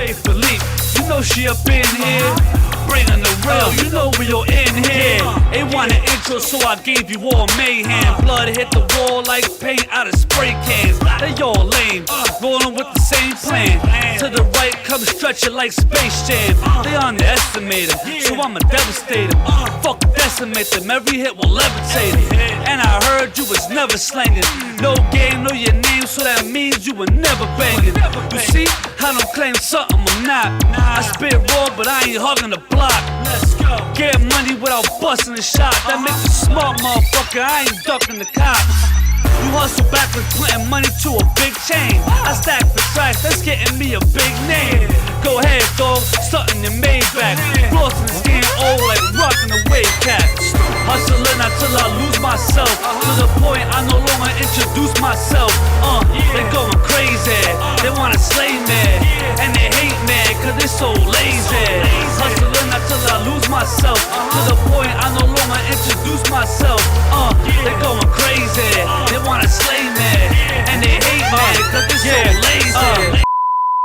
Hey Philippe, you know she up in here. Bringing the real, you know we all in here. They want an intro, so I gave you all mayhem. Blood hit the wall like paint out of spray cans. They all lame, rolling with the same plan. To the right, come stretch it like Space Jam. They underestimate him, so I'ma devastate him. Fuck decimate them, every hit will levitate him. And I heard you was never slanging. No game, know your name, so that means you were never banging. You see, I don't claim something I'm not. I spit raw, but I ain't hugging the block. Let's go. Get money without busting a shot. That makes you smart, motherfucker. I ain't ducking the cops. You hustle backwards, putting money to a big chain. I stack for tracks, that's getting me a big name. Go ahead, dog, starting your Maybach. Flossing the skin old like rocking the wave caps. Hustling until I lose myself. To the point I no longer introduce myself. They going crazy. They wanna slay me. And they hate me, cause they so lazy. Hustling until I lose myself. To the point I no longer introduce myself. They going crazy. They wanna slay me. And they hate me, cause they so lazy.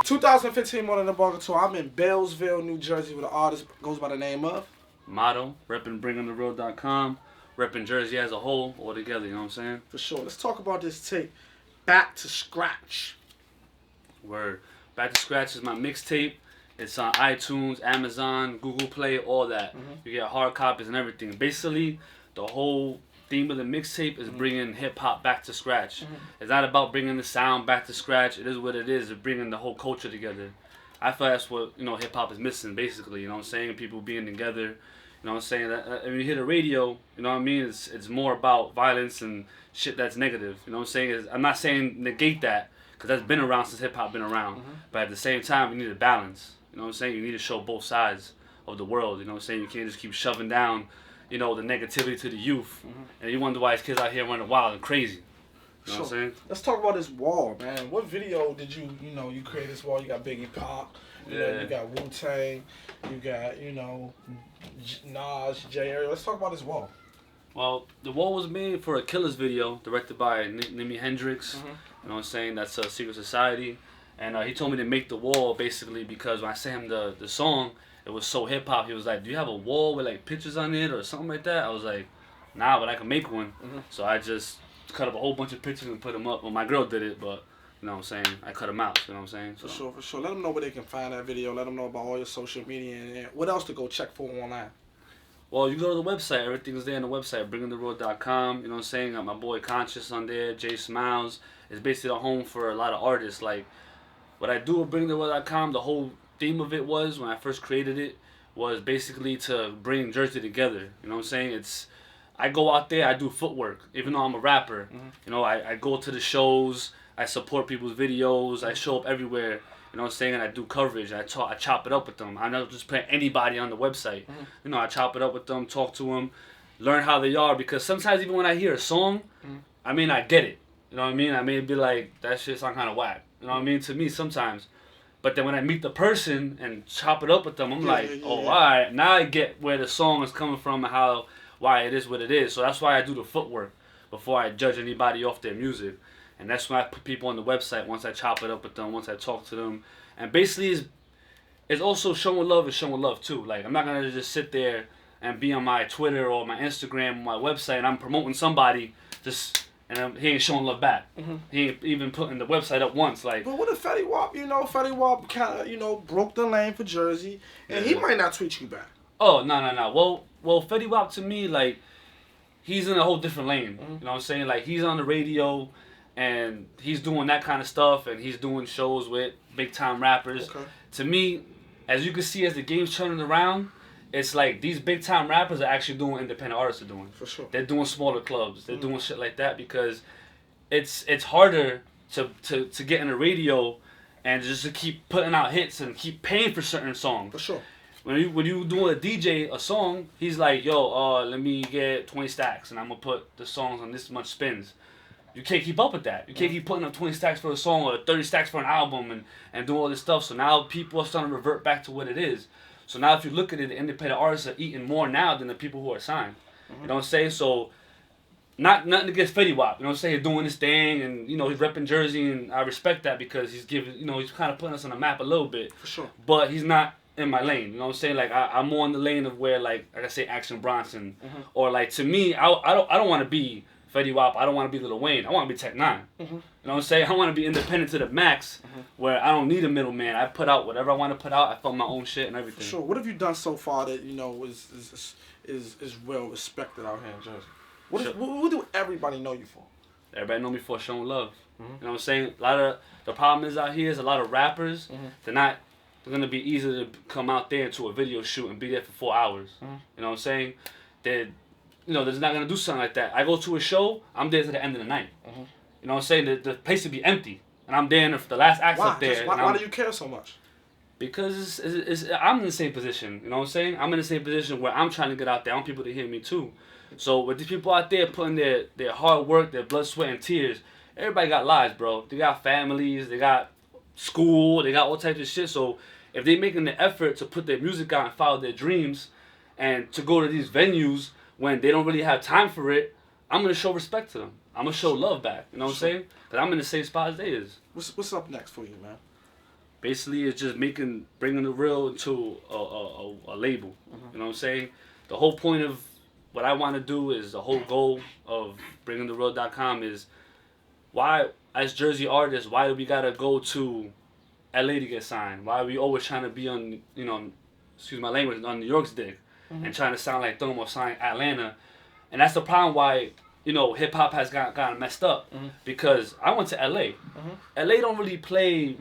2015 More Than a Burger Tour. I'm in Belesville, New Jersey, where the artist goes by the name of Motto, repping BringInTheReal.com, repping Jersey as a whole, all together, you know what I'm saying? For sure. Let's talk about this tape, Back to Scratch. Word. Back to Scratch is my mixtape. It's on iTunes, Amazon, Google Play, all that. You get hard copies and everything. Basically, the whole theme of the mixtape is bringing hip-hop back to scratch. It's not about bringing the sound back to scratch. It is what it is. It's bringing the whole culture together. I feel that's what, you know, hip-hop is missing, basically. You know what I'm saying? People being together. You know what I'm saying? When you hear the radio, you know what I mean? It's more about violence and shit that's negative. You know what I'm saying? I'm not saying negate that, because that's been around since hip-hop been around. But at the same time, you need a balance. You know what I'm saying? You need to show both sides of the world. You know what I'm saying? You can't just keep shoving down, you know, the negativity to the youth. And you wonder why these kids out here running wild and crazy. You know what I'm saying? Let's talk about this wall, man. What video did you create this wall? You got Biggie Pop, you know, you got Wu-Tang, you got, you know, Nas, J. Let's talk about this wall. Well, the wall was made for a Killers video directed by Nimi Hendrix. You know what I'm saying? That's a Secret Society. And he told me to make the wall basically because when I sent him the song, it was so hip hop. He was like, "Do you have a wall with like pictures on it or something like that?" I was like, "Nah, but I can make one." So I just cut up a whole bunch of pictures and put them up. Well, my girl did it, but you know what I'm saying? I cut them out. You know what I'm saying? So. For sure. Let them know where they can find that video. Let them know about all your social media and what else to go check for online. Well, you go to the website. Everything's there on the website, BringInTheReal.com. You know what I'm saying? Got my boy Conscious on there, Jay Smiles. It's basically a home for a lot of artists. Like, what I do with BringInTheReal.com, the whole theme of it was, when I first created it, was basically to bring Jersey together. You know what I'm saying? I go out there, I do footwork, even though I'm a rapper. You know, I go to the shows, I support people's videos, I show up everywhere. You know what I'm saying? And I do coverage. I chop it up with them. I don't just put anybody on the website. You know, I chop it up with them, talk to them, learn how they are. Because sometimes even when I hear a song, I may not get it. You know what I mean? I may be like, that shit sound kind of whack. You know what I mean? To me, sometimes. But then when I meet the person and chop it up with them, I'm all right, now I get where the song is coming from and why it is what it is. So that's why I do the footwork before I judge anybody off their music. And that's why I put people on the website once I chop it up with them, once I talk to them. And basically, it's also showing love is showing love too. Like, I'm not going to just sit there and be on my Twitter or my Instagram or my website and I'm promoting somebody and he ain't showing love back. He ain't even putting the website up once. Like, but what if Fetty Wap, Fetty Wap kind of, broke the lane for Jersey and he might not tweet you back. Oh, no. Well, Fetty Wap to me, like, he's in a whole different lane. You know what I'm saying? Like, he's on the radio and he's doing that kind of stuff and he's doing shows with big time rappers. To me, as you can see, as the game's turning around, it's like these big time rappers are actually doing what independent artists are doing. For sure. They're doing smaller clubs. They're doing shit like that because it's harder to get in the radio and just to keep putting out hits and keep paying for certain songs. For sure. When you doing a DJ a song, he's like, yo, let me get 20 stacks and I'm gonna put the songs on this much spins. You can't keep up with that. You can't keep putting up 20 stacks for a song or 30 stacks for an album and do all this stuff. So now people are starting to revert back to what it is. So now if you look at it, the independent artists are eating more now than the people who are signed. You know what I'm saying? So nothing against Fetty Wap, you know what I'm saying? He's doing his thing, and you know he's repping Jersey, and I respect that because he's giving, you know, he's kind of putting us on the map a little bit. For sure. But he's not in my lane, you know what I'm saying? Like I'm more in the lane of where like I say Action Bronson, or like to me, I don't want to be Fetty Wap. I don't want to be Lil Wayne. I want to be Tech Nine. You know what I'm saying? I want to be independent to the max, where I don't need a middleman. I put out whatever I want to put out. I film my own shit and everything. For sure. What have you done so far that you know is well respected out here in Jersey? What do everybody know you for? Everybody know me for showing love. You know what I'm saying? A lot of the problem is out here is a lot of rappers. They're gonna be easy to come out there to a video shoot and be there for 4 hours. You know what I'm saying? They're just not gonna do something like that. I go to a show, I'm there to the end of the night. You know what I'm saying? The place would be empty, and I'm there for the last act up there. Why do you care so much? Because I'm in the same position. You know what I'm saying? I'm in the same position where I'm trying to get out there. I want people to hear me too. So with these people out there putting their hard work, their blood, sweat, and tears, everybody got lives, bro. They got families, they got school, they got all types of shit. So if they making the effort to put their music out and follow their dreams, and to go to these venues when they don't really have time for it, I'm gonna show respect to them. I'm gonna show love back. You know what I'm saying? Cause I'm in the same spot as they is. What's up next for you, man? Basically, it's just bringing the real into a label. You know what I'm saying? The whole point of what I want to do is the whole goal of bringingthereal.com is why, as Jersey artists, why do we gotta go to LA to get signed? Why are we always trying to be on, you know, excuse my language, on New York's dick and trying to sound like them or sign Atlanta? And that's the problem why, you know, hip hop has gotten messed up because I went to LA. LA don't really play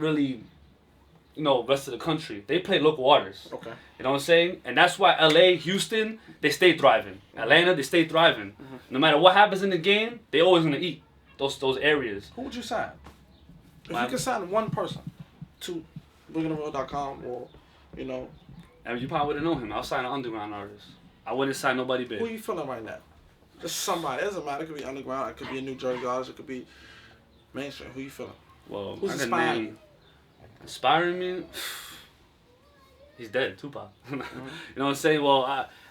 you know, rest of the country. They play local artists. Okay. You know what I'm saying? And that's why LA, Houston, they stay thriving. Atlanta, they stay thriving. No matter what happens in the game, they always gonna eat those areas. Who would you sign? If you could sign one person to bringingthereal.com, or, you know. I mean, you probably wouldn't know him. I'll sign an underground artist. I wouldn't sign nobody big. Who are you feeling right now? Just somebody. It doesn't matter. It could be underground. It could be a New Jersey artist. It could be mainstream. Who you feeling? Well, who's inspiring you? Inspiring me? He's dead, Tupac. You know what I'm saying? Well,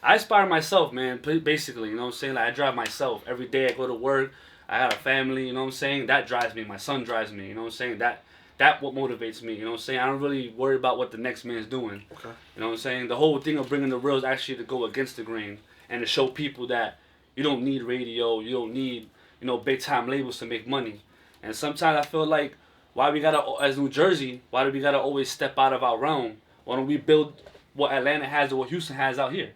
I inspire myself, man, basically. You know what I'm saying? Like, I drive myself. Every day I go to work. I got a family, you know what I'm saying? That drives me. My son drives me, you know what I'm saying? That what motivates me, you know what I'm saying? I don't really worry about what the next man's doing. Okay. You know what I'm saying? The whole thing of bringing the real is actually to go against the grain and to show people that you don't need radio, you don't need, you know, big time labels to make money. And sometimes I feel like, why we gotta, as New Jersey, why do we gotta always step out of our realm? Why don't we build what Atlanta has or what Houston has out here?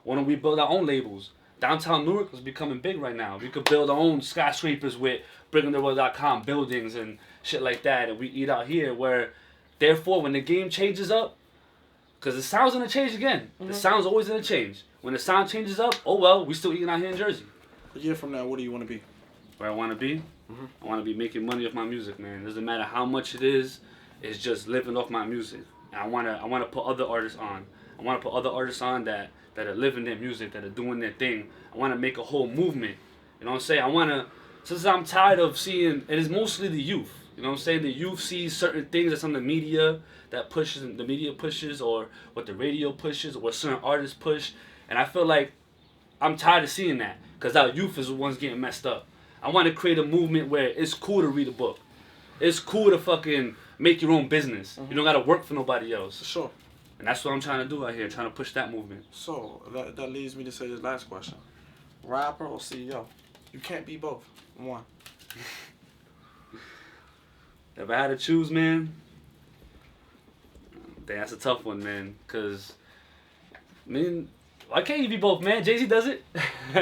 Why don't we build our own labels? Downtown Newark is becoming big right now. We could build our own skyscrapers with bringingthereal.com buildings and shit like that, and we eat out here where, therefore, when the game changes up, because the sound's gonna change again. The sound's always gonna change. When the sound changes up, oh well, we still eating out here in Jersey. A year from now, what do you want to be? Where I want to be? I want to be making money off my music, man. It doesn't matter how much it is. It's just living off my music. And I want to put other artists on. I want to put other artists on that are living their music, that are doing their thing. I want to make a whole movement. You know what I'm saying? I want to, since I'm tired of seeing, it is mostly the youth. You know what I'm saying? The youth sees certain things that's on the media that pushes, the media pushes, or what the radio pushes, or what certain artists push. And I feel like I'm tired of seeing that because our youth is the ones getting messed up. I want to create a movement where it's cool to read a book. It's cool to fucking make your own business. You don't got to work for nobody else. For sure. And that's what I'm trying to do out here, trying to push that movement. So, that leads me to say this last question. Rapper or CEO? You can't be both. One. If I had to choose, man, that's a tough one, man. Because, I mean, why can't you be both, man? Jay-Z does it.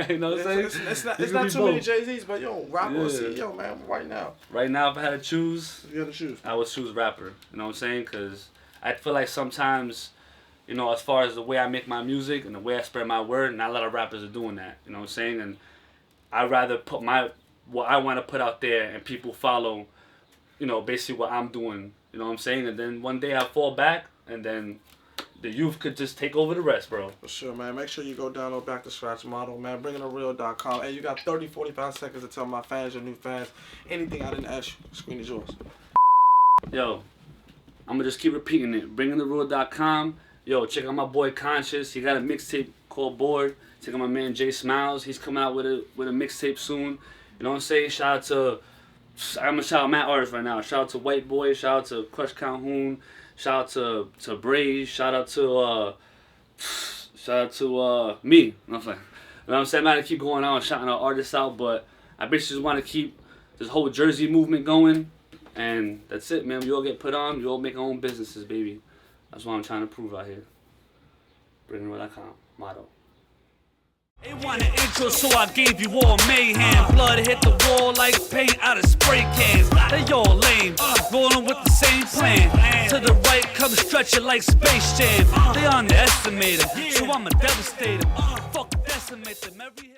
You know what I'm saying? It's not too many Jay-Z's, but yo, rapper or CEO, man, right now. Right now, if I had to choose, you got to choose. I would choose rapper. You know what I'm saying? Because I feel like sometimes, you know, as far as the way I make my music and the way I spread my word, not a lot of rappers are doing that. You know what I'm saying? And I'd rather put what I want to put out there and people follow, you know, basically what I'm doing. You know what I'm saying? And then one day I fall back and then the youth could just take over the rest, bro. For sure, man. Make sure you go download Back to Scratch Model, man. Bringingthereal.com. Hey, you got 30, 45 seconds to tell my fans, your new fans, anything I didn't ask you. The screen is yours. Yo, I'm going to just keep repeating it. Bringingthereal.com. Yo, check out my boy Conscious. He got a mixtape called Bored. Check out my man Jay Smiles. He's coming out with a mixtape soon. You know what I'm saying? Shout out to, I'm gonna shout out Matt Artist right now. Shout out to White Boy. Shout out to Crush Calhoun. Shout out to Braze. Shout out to me. You know what I'm saying? I'm not gonna keep going on shouting our artists out, but I basically just want to keep this whole Jersey movement going, and that's it, man. We all get put on. We all make our own businesses, baby. That's what I'm trying to prove out here. BringingReal.com motto. They want an intro, so I gave you all mayhem. Blood hit the wall like paint out of spray cans. They all lame, rolling with the same plan. To the right, come stretch it like Space Jam. They underestimate him, so I'ma devastate him. Fuck decimate them every hit.